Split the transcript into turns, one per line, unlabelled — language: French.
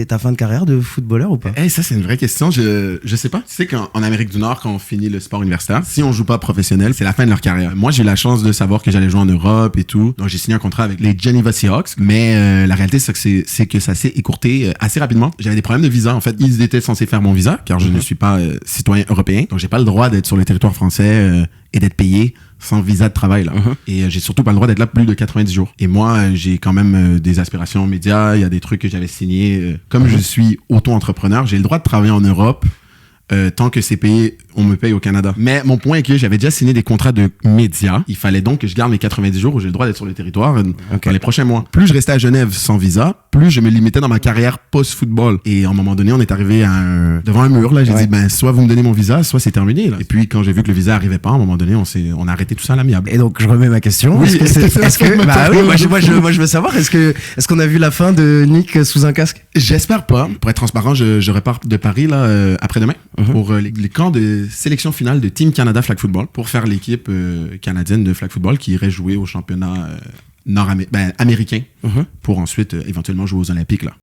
ta fin de carrière de footballeur ou pas?
Ça, c'est une vraie question. Je sais pas. Tu sais qu'en Amérique du Nord, quand on finit le sport universitaire, si on joue pas professionnel, c'est la fin de leur carrière. Moi, j'ai eu la chance de savoir que j'allais jouer en Europe et tout. Donc, j'ai signé un contrat avec les Geneva Seahawks. Mais la réalité, c'est que ça s'est écourté assez rapidement. J'avais des problèmes de visa. En fait, ils étaient censés faire mon visa, car je ne suis pas citoyen européen. Donc, j'ai pas le droit d'être sur le territoire français et d'être payé sans visa de travail là. Et j'ai surtout pas le droit d'être là plus de 90 jours. Et moi, j'ai quand même des aspirations médias, il y a des trucs que j'avais signés. Comme je suis auto-entrepreneur, j'ai le droit de travailler en Europe tant que c'est payé, on me paye au Canada. Mais mon point est que j'avais déjà signé des contrats de médias. Il fallait donc que je garde mes 90 jours où j'ai le droit d'être sur le territoire dans les prochains mois. Plus je restais à Genève sans visa, plus je me limitais dans ma carrière post-football. Et à un moment donné, on est arrivé devant un mur. Là, j'ai dit, soit vous me donnez mon visa, soit c'est terminé. Là. Et puis, quand j'ai vu que le visa arrivait pas, à un moment donné, on a arrêté tout ça à l'amiable.
Et donc, je remets ma question.
Oui,
moi, je veux savoir, est-ce qu'on a vu la fin de Nick sous un casque?
J'espère pas. Pour être transparent, je repars de Paris là après-demain pour les camps de sélection finale de Team Canada Flag Football pour faire l'équipe canadienne de flag football qui irait jouer au championnat américain pour ensuite éventuellement jouer aux Olympiques là.